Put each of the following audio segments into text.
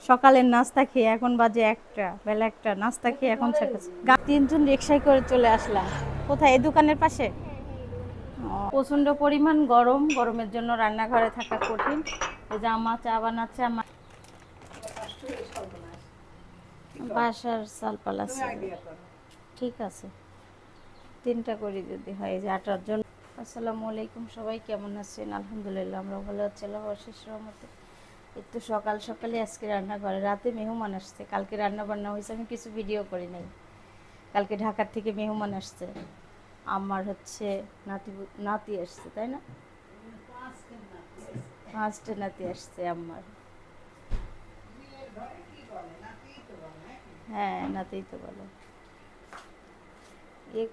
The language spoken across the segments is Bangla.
সকালের নাস্তা খেয়ে এখন বাজে একটা, বেলা একটা, নাস্তা খেয়ে এখন তিনজন রিক্সায় করে চলে আসলাম। কোথায়? এই দোকানের পাশে। প্রচন্ড পরিমাণ গরম, গরমের জন্য রান্নাঘরে থাকা কঠিন। ওই যে আমা চা বানাচ্ছে, আমার বাসার চালপাল আছে। ঠিক আছে, 3টা করি যদি হয়, যে 8টার জন্য। আসসালামু আলাইকুম, সবাই কেমন আছেন? আলহামদুলিল্লাহ আমরা ভালো আছি আল্লাহর শেষ রহমতে। একটু সকাল সকালে আজকে রান্না করে, রাতে মেহমান আসছে। কালকে রান্না বান্না হয়েছে, আমি কিছু ভিডিও করি নাই। কালকে ঢাকার থেকে মেহমান আসছে, আমার হচ্ছে নাতি আসছে, তাই না? 5টা নাতি আসছে আমার। হ্যাঁ, নাতিই তো বলে।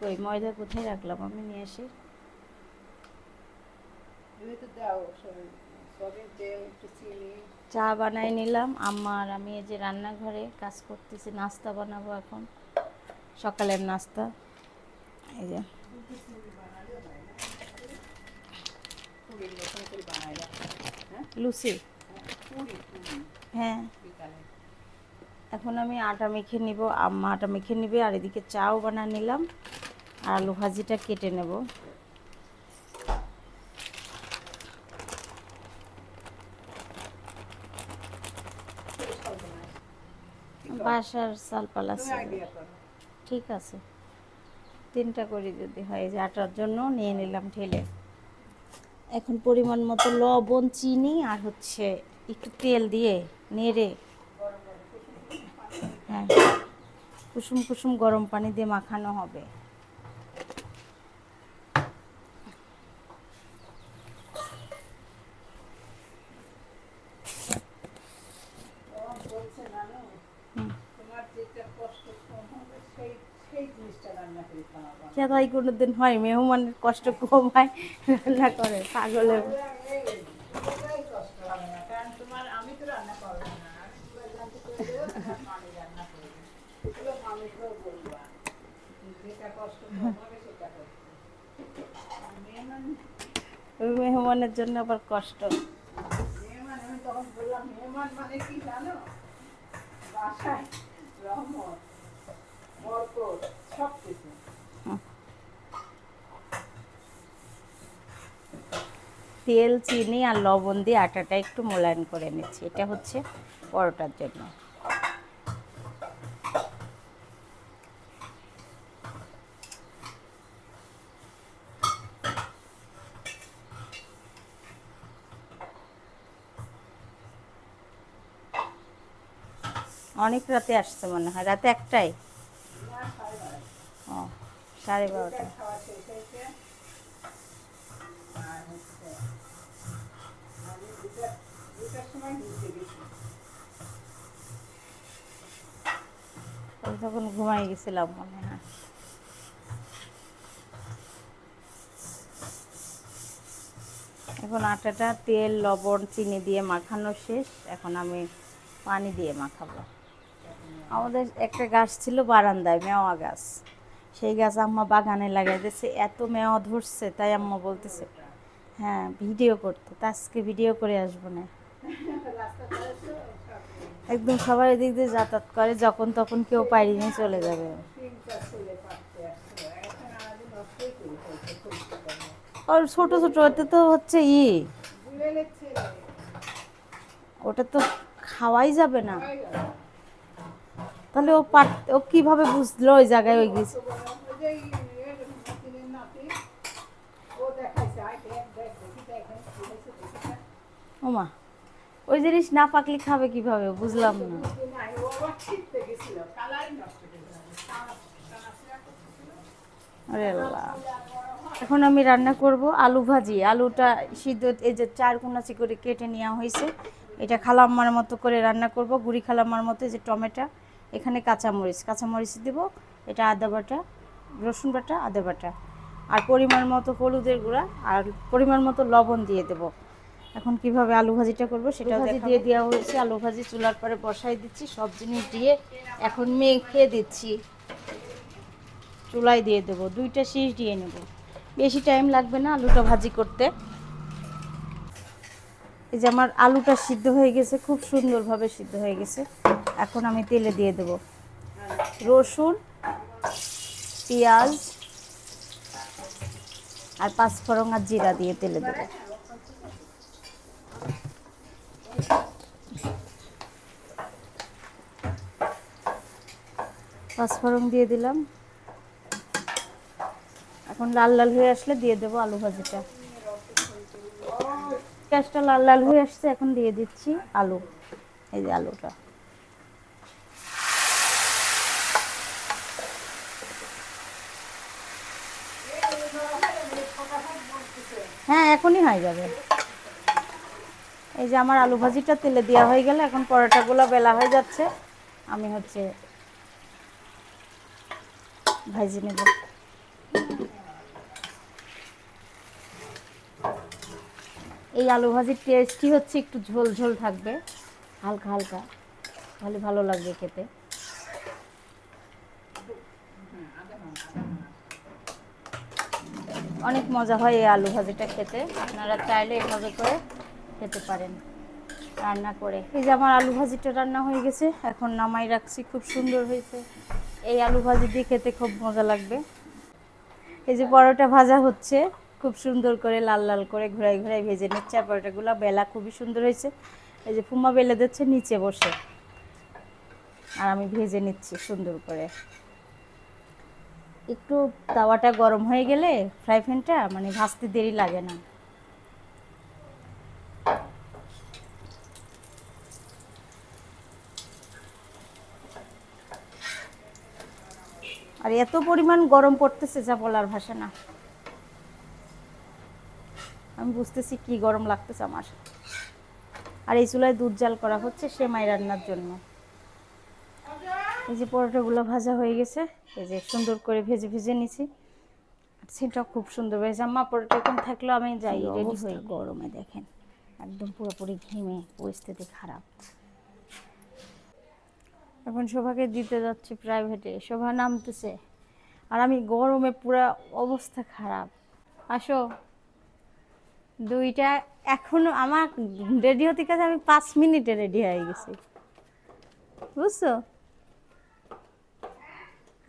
কই ময়দা কোথায় রাখলাম? আমি নিয়ে আসি। চা বানাই নিলাম আমার। আমি এই যে রান্নাঘরে কাজ করতেছি, নাস্তা বানাবো এখন, সকালের নাস্তা। এই যে লুচি। হ্যাঁ, এখন আমি আটা মেখে নিব, আম্মা আটা মেখে নিবে, আর এদিকে চাও বানিয়ে নিলাম, আর আলু ভাজিটা কেটে নেব। বাসার চালপাল আছে। ঠিক আছে, 3টা করি যদি হয়, যে 8টার জন্য নিয়ে নিলাম ঢেলে। এখন পরিমাণ মতো লবণ, চিনি আর হচ্ছে একটু তেল দিয়ে নেড়ে, হ্যাঁ, কুসুম কুসুম গরম পানি দিয়ে মাখানো হবে। তাই কোনোদিন হয়? মেহমানের কষ্ট কম হয়, রান্না করে পাগলের। ওই মেহমানের জন্য আবার কষ্ট। তেল, চিনি আর লবণ দিয়ে আটাটা একটু মোলায়েম করে নিচ্ছি। এটা হচ্ছে পরোটার জন্য। অনেক রাতে আসছে মনে হয়, রাতে 1টায়। ও, 12:30। তখন ঘুমাই গেছিলাম মনে হয়। এখন আটাটা তেল, লবণ, চিনি দিয়ে মাখানো শেষ। এখন আমি পানি দিয়ে মাখাবো। আমাদের একটা গাছ ছিল বারান্দায়, মেওয়া গাছ। সেই গাছ আম্মা বাগানে লাগাই দিয়েছে, এত মেওয়া ধরছে, তাই আম্মা বলতেছে হ্যাঁ ভিডিও করতে। তা আজকে ভিডিও করে আসবো না। একদম সবাই এদিক দিয়ে যাতায়াত করে, যখন তখন কেউ পাইরি নিয়ে চলে যাবে। আর ছোট ছোট, ওটা তো হচ্ছে ওটা তো খাওয়াই যাবে না। তাহলে ও কিভাবে বুঝলো ওই জায়গায় ওই গেছে? ওমা, ওই জিনিস না পাকলে খাবে কিভাবে? বুঝলাম না। আরে আল্লাহ। এখন আমি রান্না করব আলু ভাজি। আলুটা সিদ্ধ, এই যে 4 কোনাচি করে কেটে নেওয়া হয়েছে, এটা খালাম্মার মতো করে রান্না করব, গুড়ি খালাম্মার মতো। যে টমেটো, এখানে কাঁচামরিচ দেব, এটা আদা বাটা, রসুন বাটা, আদা বাটা, আর পরিমাণ মতো হলুদের গুঁড়া, আর পরিমাণ মতো লবণ দিয়ে দেব। এখন কিভাবে আলু ভাজিটা করব সেটাও দিয়ে দেওয়া হয়েছে। আলু ভাজি চুলার পরে বসাই দিচ্ছি, সব জিনিস দিয়ে এখন মেখে দিচ্ছি। চুলায় দিয়ে দেবো, 2টা শীষ দিয়ে নেব, বেশি টাইম লাগবে না আলুটা ভাজি করতে। এই যে আমার আলুটা সিদ্ধ হয়ে গেছে, খুব সুন্দরভাবে সিদ্ধ হয়ে গেছে। এখন আমি তেলে দিয়ে দেব রসুন, পেঁয়াজ আর পাঁচফোড়ন আর জিরা দিয়ে তেলে দেব। পাঁচফোড়ন দিয়ে দিলাম। এখন লাল লাল হয়ে আসলে দিয়ে দেব আলু ভাজিটা। পেঁয়াজটা লাল লাল হয়ে আসছে, এখন দিয়ে দিচ্ছি আলু। এই যে আলুটা, হ্যাঁ এখনই হয়ে যাবে। এই যে আমার আলু ভাজিটা তেলে দেওয়া হয়ে গেলে এখন পরোটাগুলো বেলা হয়ে যাচ্ছে, আমি হচ্ছে ভাজি নেব। এই আলু ভাজির টেস্টই হচ্ছে একটু ঝোল ঝোল থাকবে, হালকা হালকা, তাহলে ভালো লাগবে খেতে। অনেক মজা হয় এই আলু ভাজিটা খেতে, আপনারা চাইলে এভাবে করে খেতে পারেন রান্না করে। এই যে আমার আলু ভাজিটা রান্না হয়ে গেছে, এখন নামাই রাখছি, খুব সুন্দর হয়েছে। এই আলু ভাজি দিয়ে খেতে খুব মজা লাগবে। এই যে পরোটা ভাজা হচ্ছে, খুব সুন্দর করে লাল লাল করে ঘুরাই ঘুরাই ভেজে নিচ্ছে। আর পরোটাগুলো বেলা খুবই সুন্দর হয়েছে। এই যে ফুমা বেলে দিচ্ছে নিচে বসে, আর আমি ভেজে নিচ্ছি সুন্দর করে। একটু তাওয়াটা গরম হয়ে গেলে ফ্রাই প্যানটা মানে ভাজতে দেরি লাগে না। আর এত পরিমাণ গরম পড়তেছে যা বলার ভাষা না। আমি বুঝতেছি কি গরম লাগতেছে আমার। আর এই চুলায় দুধ জাল করা হচ্ছে সেমাই রান্নার জন্য। এই যে পরোটাগুলো ভাজা হয়ে গেছে, এই যে সুন্দর করে ভেজে ভেজে নিছি। সেটা খুব সুন্দর হয়েছে। আম্মা পরোটা এখন থাকলেও আমি যাই রেডি হই। গরমে দেখেন একদম পুরোপুরি ঘেমে পরিস্থিতি খারাপ। এখন শোভাকে দিতে যাচ্ছি প্রাইভেটে, শোভা নামতেছে আর আমি গরমে পুরো অবস্থা খারাপ। আসো দুইটা, এখনো আমার রেডি হতে কাছে আমি 5 মিনিটে রেডি হয়ে গেছি, বুঝছো?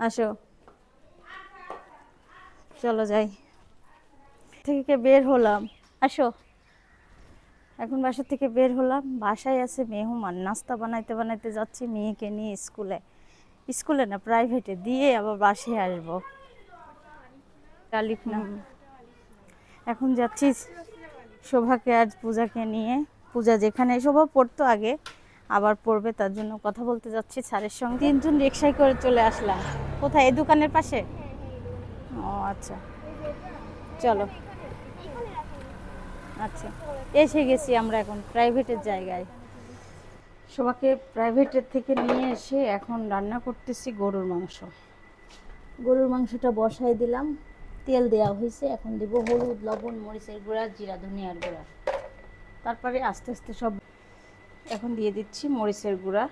আসো চলো যাই। থেকে বের হলাম, আসো। এখন বাসা থেকে বের হলাম, বাসায় আছে মেহমান, নাস্তা বানাইতে বানাইতে যাচ্ছি মেয়েকে নিয়ে স্কুলে। স্কুলে না, প্রাইভেটে দিয়ে আবার বাসায় আসবো। এখন যাচ্ছি শোভাকে আজ পূজাকে নিয়ে। পূজা যেখানে শোভা পড়তো আগে, আবার পড়বে, তার জন্য কথা বলতে যাচ্ছি স্যারের সঙ্গে। 3 জন রিক্সায় করে চলে আসলাম। কোথায়? এই দোকানের পাশে? ও আচ্ছা, চলো। আচ্ছা, এসে গেছি আমরা এখন প্রাইভেটের জায়গায়। শোভাকে প্রাইভেটের থেকে নিয়ে এসে এখন রান্না করতেছি গরুর মাংস। গরুর মাংসটা বসাই দিলাম, তেল দেওয়া হয়েছে। এখন দেব হলুদ, লবণ, মরিচের গুঁড়া, জিরা, ধনিয়ার গুঁড়া। তারপরে আস্তে আস্তে সব এখন দিয়ে দিচ্ছি মরিচের গুঁড়া,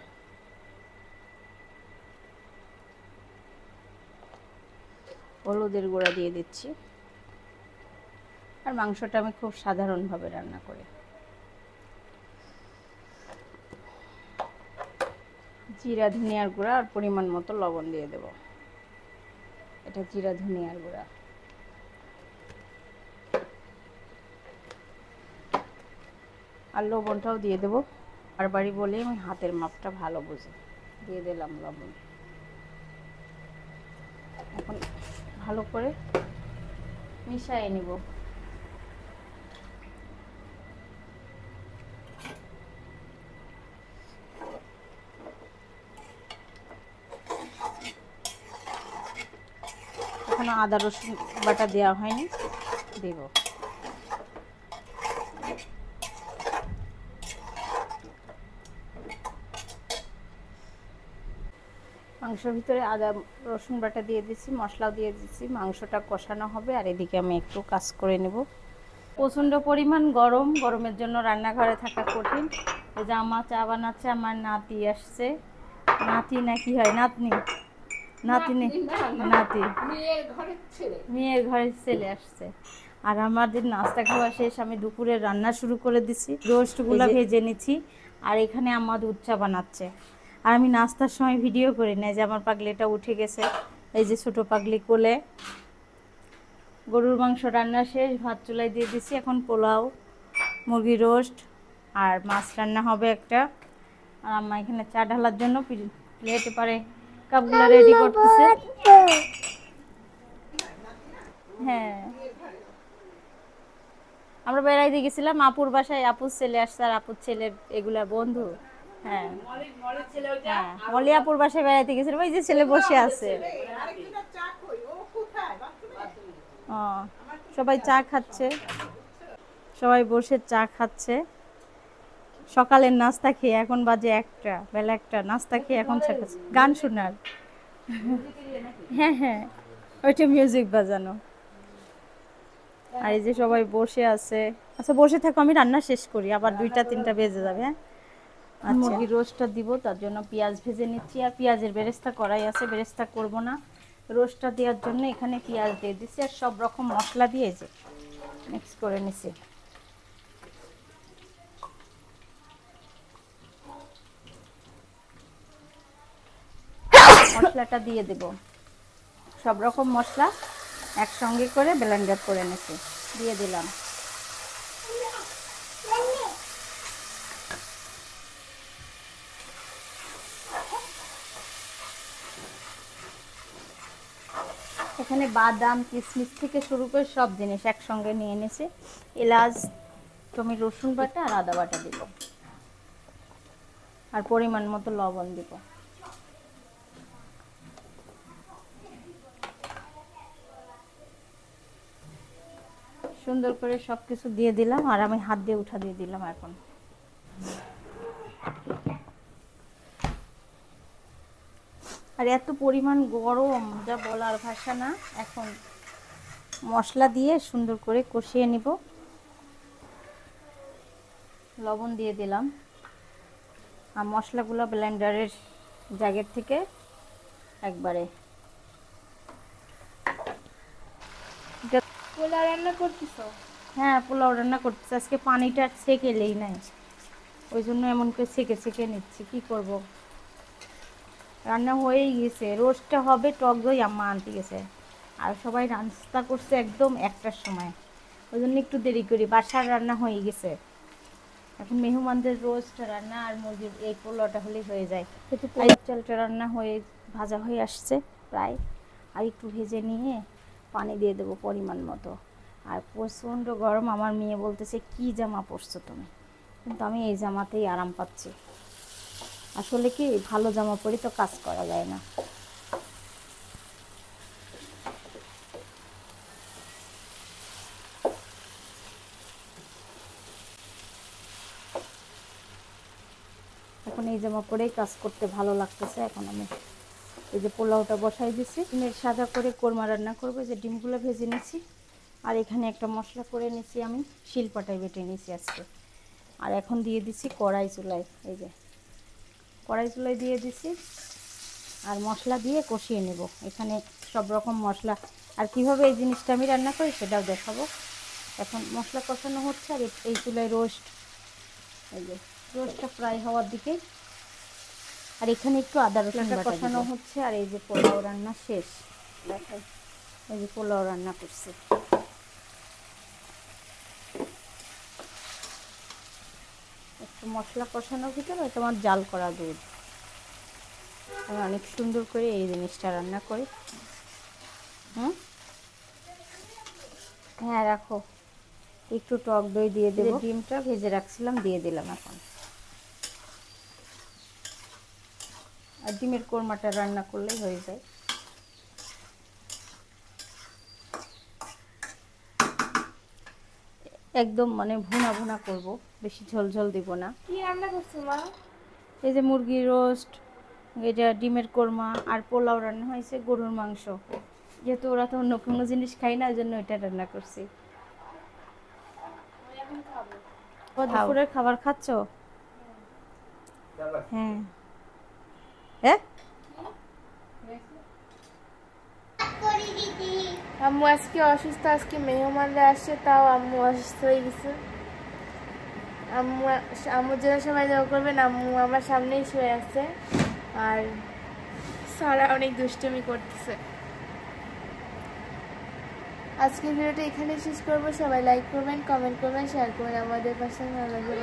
হলুদের গুঁড়া দিয়ে দিচ্ছি। আর মাংসটা আমি খুব সাধারণভাবে রান্না করি। জিরা, ধনিয়ার গুঁড়া আর পরিমাণ মতো লবণ দিয়ে দেব। এটা জিরা, ধনিয়ার গুঁড়া। আর লবণটাও দিয়ে দেবো, বারবারই বলে আমি হাতের মাপটা ভালো বুঝি। দিয়ে দিলাম লবণ। এখন ভালো করে মিশিয়ে নিব। এখনো আদা রসুন বাটা দেওয়া হয়নি, দেব। মাংসের ভিতরে আদা রসুন বাটা দিয়ে দিচ্ছি, মশলাও দিয়ে দিচ্ছি। মাংসটা কষানো হবে আর এদিকে আমি একটু কাজ করে নেব। প্রচণ্ড পরিমাণ গরম, গরমের জন্য রান্নাঘরে থাকা কঠিন। ওই যে আমার চা বানাচ্ছে, আমার নাতি আসছে। নাতি না কি হয়, নাতনি, নাতি, মেয়ের ঘরের ছেলে আসছে। আর আমাদের নাস্তা খাওয়া শেষ, আমি দুপুরে রান্না শুরু করে দিছি। রোস্টগুলো ভেজে নিচ্ছি আর এখানে আম্মা দুধ চা বানাচ্ছে। আর আমি নাস্তার সময় ভিডিও করি না, যে আমার পাগলিটা উঠে গেছে, এই যে ছোট পাগলি কোলে। গরুর মাংস রান্না শেষ, ভাত চুলায় দিয়ে দিছি। এখন পোলাও, মুরগি রোস্ট আর মাছ রান্না হবে একটা। আর আম্মা এখানে চা ঢালার জন্য প্লেটে পারে কাপগুলো রেডি করতেছে। হ্যাঁ, আমরা বেড়াইতে গেছিলাম আপুর বাসায়, আপুর ছেলে আসছে আর আপুর ছেলের এগুলা বন্ধু। হ্যাঁ হ্যাঁ, মলি আপুর বাসায় বেড়াইতে গেছিলাম, ওই যে ছেলে বসে আছে। ও, সবাই চা খাচ্ছে, সবাই বসে চা খাচ্ছে। সকালের নাস্তা খেয়ে এখন বাজে একটা, বেলা একটা, নাস্তা খেয়ে এখন চা খাচ্ছে, গান শোনার। হ্যাঁ হ্যাঁ, ওইটা মিউজিক বাজানো। আর এই যে সবাই বসে আছে। আচ্ছা বসে থাকো, আমি রান্না শেষ করি, আবার 2টা-3টা বেজে যাবে। হ্যাঁ, আচ্ছা মুরগির রোস্টটা দিব, তার জন্য পেঁয়াজ ভেজে নিচ্ছি। আর পেঁয়াজের বেরেস্তা করাই আছে, বেরেস্তা করব না, রোস্টটা দেওয়ার জন্য এখানে পেঁয়াজ দিয়ে দিচ্ছি আর সব রকম মশলা দিয়ে যে মিক্স করে নিছি। মশলাটা দিয়ে দেব, সব রকম মশলা একসঙ্গে করে ব্লেন্ডার করে নিছি, দিয়ে দিলাম। এখানে বাদাম কিশমিশ থেকে শুরু করে সব জিনিস একসঙ্গে নিয়ে নিছি। এলাচ, টমেটো, রসুন বাটা আর আদা বাটা দিব, আর পরিমাণ মতো লবণ দিব। সুন্দর করে সব কিছু দিয়ে দিলাম আর আমি হাত দিয়ে উঠা দিয়ে দিলাম। এখন আর এত পরিমাণ গরম যা বলার ভাষা না। এখন মশলা দিয়ে সুন্দর করে কষিয়ে নিব। লবণ দিয়ে দিলাম আর মশলাগুলো ব্লেন্ডারের জায়গার থেকে একবারে। পোলাও রান্না করতেছো? হ্যাঁ, পোলাও রান্না করতেছি। আজকে পানিটা ছেঁকেলেই নাই, ওই জন্য এমন করে ছেঁকে ছেঁকে নিচ্ছি। কি করব, রান্না হয়েই গেছে। রোস্টটা হবে, টক দই আম্মা আনতে গেছে, আর সবাই নাস্তা করছে একদম 1টার সময়, ওই জন্য একটু দেরি করি। বাসার রান্না হয়ে গেছে, এখন মেহমানদের রোস্ট রান্না আর মুরগির এই পোলাওটা হলেই হয়ে যায়। আর চালটা রান্না হয়ে ভাজা হয়ে আসছে প্রায়, আর একটু ভেজে নিয়ে পানি দিয়ে দেবো পরিমাণ মতো। আর প্রচণ্ড গরম, আমার মেয়ে বলতেছে কি জামা পরছো তুমি, কিন্তু আমি এই জামাতেই আরাম পাচ্ছি। আসলে কি, ভালো জামা পরি তো কাজ করা যায় না। এখন এই জামা পরেই কাজ করতে ভালো লাগতেছে। এখন আমি এই যে পোলাওটা বসাই দিছি, ডিমের সাদা করে কোরমা রান্না করবো। যে ডিমগুলো ভেজে নিছি আর এখানে একটা মশলা করে নিছি, আমি শিলপাটায় বেটে নিছি আজকে। আর এখন দিয়ে দিছি কড়াই চুলায়, এই যে কড়াই চুলায় দিয়ে দিছি আর মশলা দিয়ে কষিয়ে নেব। এখানে সব রকম মশলা, আর কিভাবে এই জিনিসটা আমি রান্না করি সেটাও দেখাবো। এখন মশলা কষানো হচ্ছে আর এই চুলায় রোস্ট, এই যে রোস্টটা ফ্রাই হওয়ার দিকে। আর এখানে একটু আদা রসুনটা কষানো হচ্ছে। আর এই যে পোলাও রান্না শেষ, দেখাই, এই যে পোলাও রান্না করছি। একটু মশলা কষানোর ভিতরে তোমার জাল করা দুধ, আমি অনেক সুন্দর করে এই জিনিসটা রান্না করি। হ্যাঁ রাখো, একটু টক দই দিয়ে দেবো। ডিমটা ভেজে রাখছিলাম দিয়ে দিলাম এখন। আর ডিমের কোরমাটা রান্না করলেই হয়ে যায়। একদম মানে ভুনা ভুনা করব, বেশি ঝোল ঝোল দিব না। কি রান্না করছো মা? এই যে মুরগির রোস্ট, এটা ডিমের কোরমা, আর পোলাও রান্না হয়েছে গরুর মাংস। যেহেতু ওরা তো অন্য কোনো জিনিস খাই না, ওই জন্য এটা রান্না করছি। দুপুরের খাবার খাচ্ছ? হ্যাঁ হ্যাঁ, আম্মু আজকে অসুস্থ, আজকে মেহমানরা আসছে, তাও আম্মু অসুস্থ হয়ে গেছে। আম্মুর জন্য সবাই দোয়া করবেন। আম্মু আমার সামনেই শুয়ে আছে আর সারা অনেক দুষ্টুমি করতেছে। আজকের ভিডিওটা এখানে শেষ করবো। সবাই লাইক করবেন, কমেন্ট করবেন, শেয়ার করবেন। আমাদের পাশে ভালো লাগবে।